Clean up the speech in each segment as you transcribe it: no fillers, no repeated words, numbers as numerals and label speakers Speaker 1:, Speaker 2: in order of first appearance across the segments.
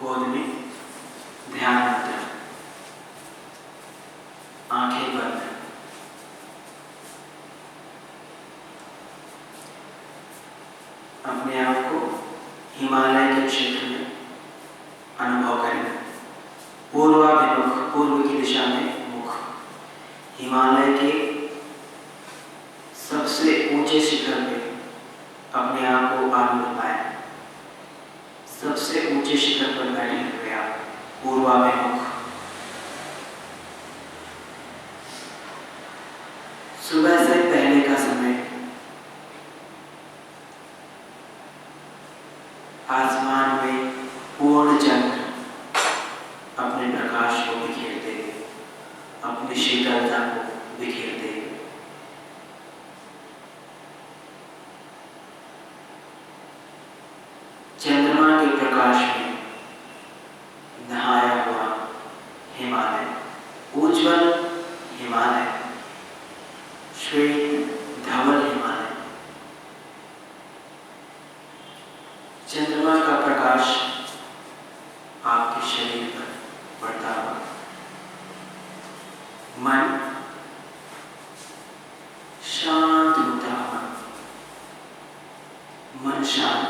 Speaker 1: गोद में ध्यान मुद्रा, आंखें बंद। अपने आप को हिमालय के क्षेत्र में अनुभव करें। पूर्वाभिमुख, पूर्व की दिशा में मुख, हिमालय के सबसे ऊंचे शिखर पे अपने आप को आरूढ़ पाए। सबसे ऊंचे शिखर पर बैठे हुए आप पूर्वाभिमुख। सुबह से पहले का समय, आसमान में पूर्ण चंद्र अपने प्रकाश को बिखेरते हुए, अपनी शीतलता को बिखेरते हुए, चंद्रमा के प्रकाश में नहाया हुआ हिमालय, उज्ज्वल हिमालय, श्वेत धवल हिमालय, चंद्रमा का प्रकाश आपके शरीर पर पड़ता हुआ, मन शांत होता हुआ, मन शांत,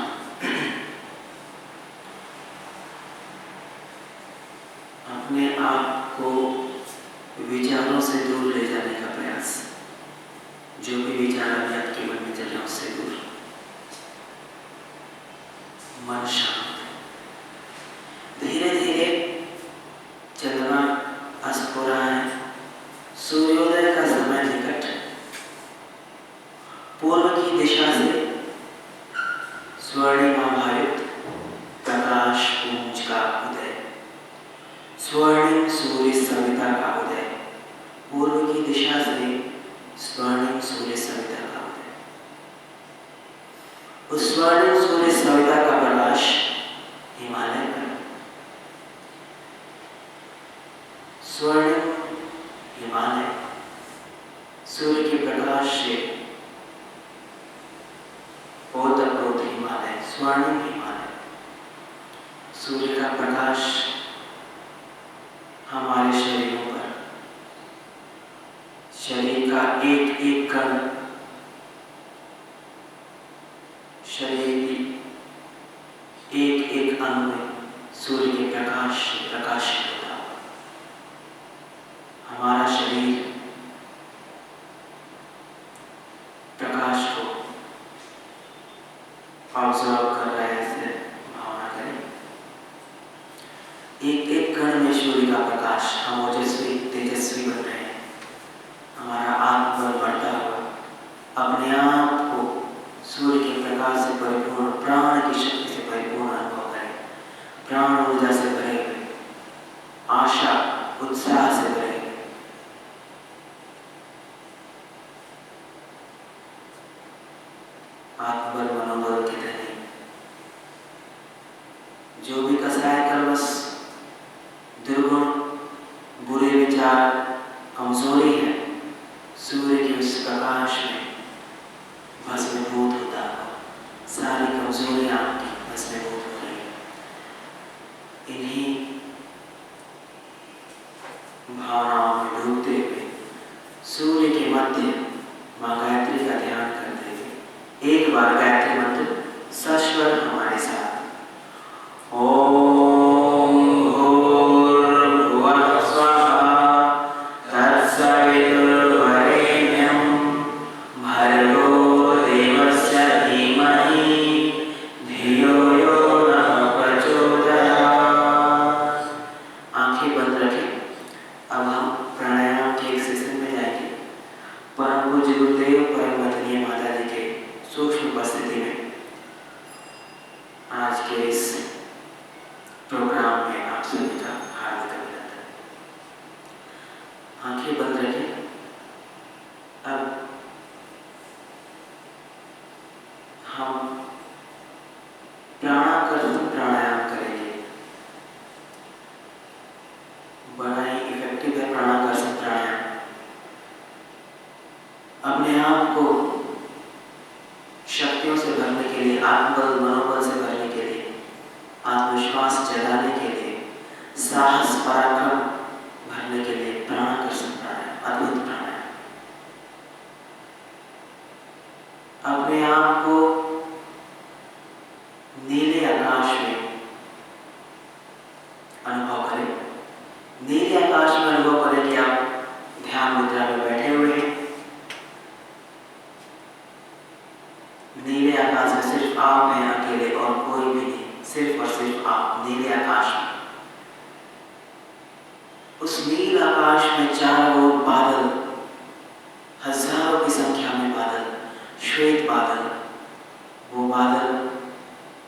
Speaker 1: अपने आप को विचारों से दूर ले जाने का प्रयास, जो भी विचार अभी आपके मन में चल रहे हैं उससे दूर, मन शांत। धीरे धीरे चंद्रमा अस्त हो रहा है, सूर्योदय का समय निकट। पूर्व की दिशा से स्वर्णिमाभायुक्त प्रकाश पुंज का उदय, स्वर्णिम सूर्य सविता का उदय। पूर्व की दिशा से स्वर्णिम सूर्य सविता का उदय। उस स्वर्णिम सूर्य सविता का प्रकाश हिमालय पर, स्वर्णिम हिमालय सूर्य के प्रकाश से ओतप्रोत हिमालय, स्वर्णिम हिमालय। सूर्य का प्रकाश हमारे शरीरों पर, शरीर का एक एक कण, शरीर की एक एक अंग में सूर्य के प्रकाश से प्रकाशित होता है। हमारा शरीर प्रकाश को ऑब्जर्व कर रहा है, ऐसे भावना करें। एक एक कण में सूर्य का प्रकाश, हम ओजस्वी तेजस्वी बन रहे हैं। हमारा आत्मबल बढ़ता हुआ, अपने आप को सूर्य के प्रकाश से परिपूर्ण, प्राण की शक्ति से परिपूर्ण अनुभव करें। प्राण ऊर्जा से भरे हुए, आशा उत्साह से भरे हुए, आत्मबल मनोबल के धनी। जो भी कसाय कलवश, दुर्गुण, बुरे विचार, कमजोरी है, सूर्य के उस प्रकाश में भस्मीभूत होता है। सारी कमजोरियां आपकी भस्मीभूत हो रही है। इन्हीं भावनाओं में डूबते हुए सूर्य के मध्य मां गायत्री का ध्यान करते हुए एक बार गायत्री मंत्र सस्वर हमारे साथ। अपने आप को शक्तियों से भरने के लिए, आत्मबल मनोबल से भरने के लिए, आत्मविश्वास जगाने बढ़ाने के लिए, साहस पराक्रम भरने के लिए प्राणाकर्षण प्राणायाम, अद्भुत प्राणायाम। अपने आप को नीले आकाश में अनुभव करें। नीले आकाश में अनुभव करें कि आप ध्यान मुद्रा में बैठे हुए हैं। नीले आकाश में सिर्फ आप हैं अकेले और कोई भी नहीं, सिर्फ और सिर्फ आप नीले आकाश में। उस नील आकाश में चारों ओर बादल, हजारों की संख्या में बादल, श्वेत बादल, वो बादल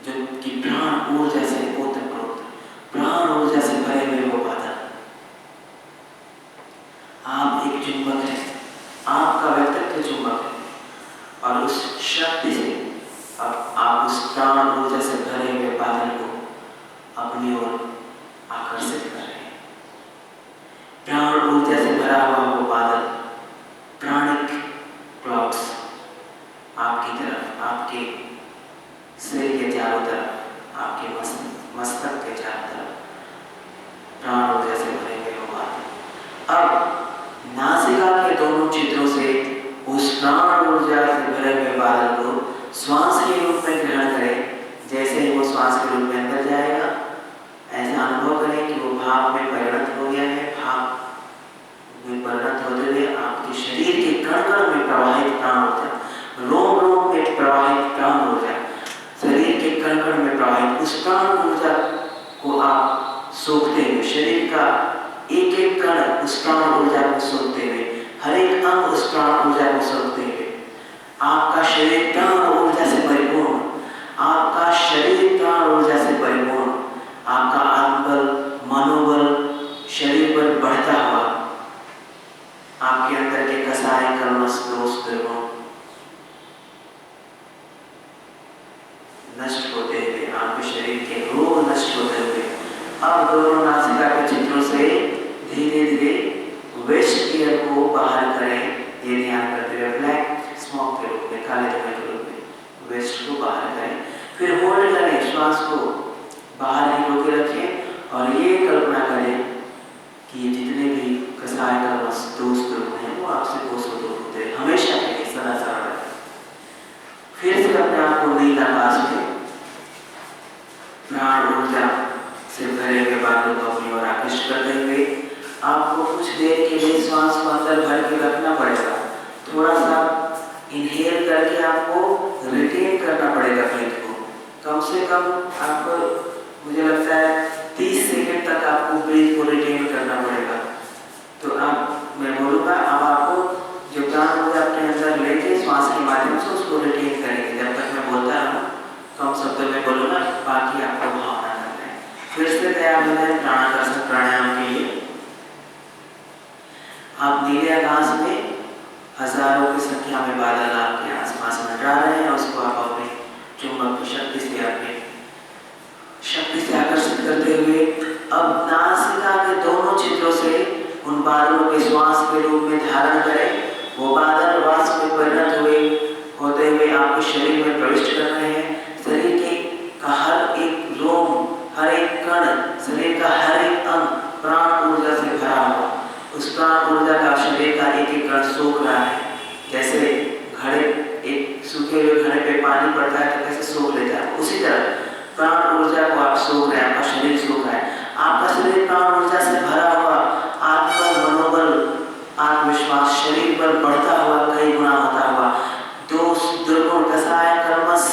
Speaker 1: जो कि प्राण ऊर्जा से ओतप्रोत, प्राण ऊर्जा से भरे हुए वो बादल। आप एक चुंबक हैं, आपका व्यक्तित्व चुंबक है और उस शक्ति से अब आप उस प्राण ऊर्जा से भरे हुए बादल को अपनी ओर आकर्षित कर रहे हैं। प्राण ऊर्जा से भरा हुआ वो बादल, प्राणिक क्लाउड्स आपकी तरफ, आपके सिर के चारों तरफ, आपके मस्तक के चारों तरफ प्राण ऊर्जा से भरे हुए वो बादल। अब नासिका के दोनों चित्रों से उस प्राण ऊर्जा से भरे हुए बादल को श्वास के रूप में ग्रहण करें। जैसे ही वो श्वास के रूप में अंदर जाएगा, ऐसा अनुभव करें कि वो भाव में परिणत हो गया है। भाव में परिणत होते हुए आपके शरीर के कण कण में प्रवाहित प्राण ऊर्जा, रोम रोम में प्रवाहित प्राण ऊर्जा, शरीर के कण कण में प्रवाहित उस प्राण ऊर्जा को आप सोखते हुए, शरीर का एक एक कण उस प्राण ऊर्जा को सोखते हुए, हर एक अंग उस प्राण ऊर्जा को सोखते हुए, आपका शरीर प्राण ऊर्जा से परिपूर्ण, आपका शरीर प्राण ऊर्जा से परिपूर्ण, आपका आत्मबल, मनोबल शरीर पर बढ़ता हुआ, आपके अंदर के कसाय, कलमश, दोष, दुर्गुण नष्ट होते हुए, आपके शरीर के रोग नष्ट होते हुए, अब दोनों नासिका के चित्रों से धीरे धीरे वेस्ट एयर को बाहर करें। ये ध्यान करते हुए ब्लैक स्मोक के रूप में, काले धुएं के रूप में वेस्ट को बाहर करें। फिर होल्ड करें, श्वास को बाहर ही रोके रखें और ये कल्पना करें कि जितने भी कसाय, कलमश, दोष, दुर्गुण हैं वो आपसे कोसों दूर होते हैं, हमेशा के लिए सदा सर्वदा। फिर से अपने आप को नील आकाश में प्राण ऊर्जा से भरे हुए बादलों को अपनी ओर आकृष्ट करते हुए आपको कुछ देर के लिए श्वास को अंदर भर के रखना पड़ेगा। थोड़ा सा इनहेल करके आपको रिटेन करना पड़ेगा ब्रीथ को। कम से कम आपको, मुझे लगता है 30 सेकंड तक आपको ब्रीथ को रिटेन करना पड़ेगा। तो आप, मैं बोलूँगा, अब आपको जो प्राण ऊर्जा अपने अंदर लेके श्वास के माध्यम से उसको रिटेन करेंगे। जब तक मैं बोलता हूँ कम शब्दों में बोलूँगा, बाकी आपको भावना करना है। फिर से तैयार हो जाए प्राणाकर्षण प्राणायाम के लिए। आप नीले आकाश में हजारों की संख्या में बादल आपके आसपास मंडरा रहे हैं, उसको आप अपने चुंबक की शक्ति से, अपने शक्ति से आकर्षित करते हुए अब नासिका के दोनों चित्रों से उन बादलों के श्वास के रूप में धारण करें। वो बादल वाष्प में परिणत होते हुए आपके शरीर में प्रविष्ट कर रहे हैं। शरीर के का हर एक रोम, हर एक कण, शरीर का हर एक अंग प्राण ऊर्जा से भरा हुआ, उस प्राण ऊर्जा का शरीर का एक एक कण सोख रहा है। जैसे घड़े, एक सूखे हुए घड़े पे पानी पड़ता है तो कैसे सोख लेता है, उसी तरह प्राण ऊर्जा को आप सोख रहे हैं, आपका शरीर सोख रहा है। आपका शरीर प्राण ऊर्जा से भरा हुआ, आत्मबल, मनोबल, आत्मविश्वास शरीर पर बढ़ता हुआ, कई गुना होता हुआ, दोष, दुर्गुण, कसाय, कलमश,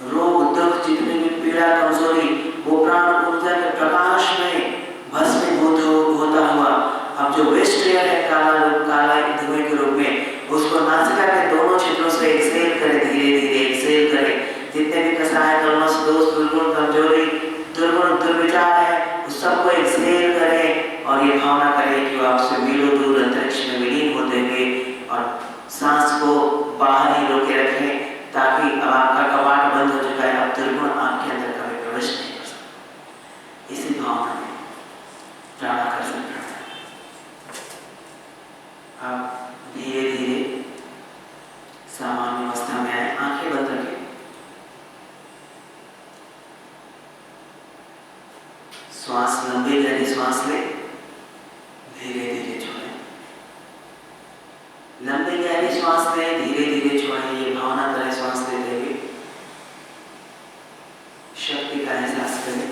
Speaker 1: रोग, दुख, जितनी भी पीड़ा, कमजोरी, वो प्राण ऊर्जा के प्रकाश में भस्मीभूत होता हुआ अब जो वेस्ट एयर है, काला धुएं के रूप में, उसको नासिका के दोनों क्षेत्रों से एक्सहेल करें, धीरे धीरे एक्सहेल करें। जितने भी कसाय, कलमश, दोष, दुर्गुण, कमजोरी, दुर्गुण, दुर्विचार है, उस सबको एक्सहेल करें और ये भावना करें कि वो आपसे मीलों दूर अंतरिक्ष में विलीन होते हुए, और सांस को बाहर ही रोके रखें ताकि अब आपका कपाट बंद हो चुका है, अब दुर्गुण आपके अंदर कभी प्रवेश नहीं कर सकता। इसी भावना में प्राणाकर्षण प्राणायाम। आप धीरे धीरे सामान्य अवस्था में आए, आंखें बंद रखें। श्वास लंबी गहरी श्वास ले, धीरे धीरे छोड़ें। लंबी गहरी श्वास ले, धीरे धीरे छोड़ें। ये भावना करें श्वास लेते हुए शक्ति का एहसास करें,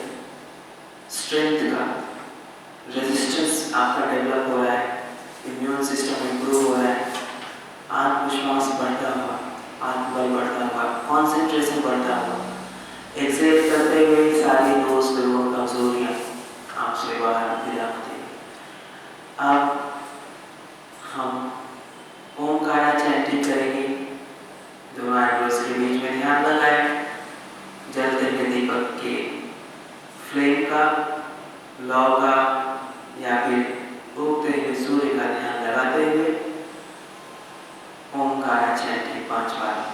Speaker 1: स्ट्रेंथ का, रेजिस्टेंस आपका डेवलप हो रहा है, इम्यून सिस्टम इंप्रूव हो रहा है, आत्मविश्वास बढ़ता हुआ, आत्मबल बढ़ता हुआ, कॉन्सेंट्रेशन बढ़ता हुआ। एक्सेल करते हुए सारी दोष लोगों कमजोरियां आपसे बाहर गिरा होती है। अब हम ओमकारा चैंटिंग करेंगे। दोनों आईब्रोज के बीच में ध्यान लगाएं। जलते हुए दीपक के फ्लेम का, लौ का या फिर उगते हुए सूर्य का ध्यान लगाते हुए ओमकारा चैंटिंग 5 बार।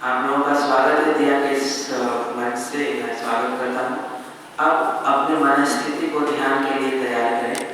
Speaker 1: आप लोगों का स्वागत है दिया के इस मंच से मैं स्वागत करता हूँ। अब अपने मन स्थिति को ध्यान के लिए तैयार करें।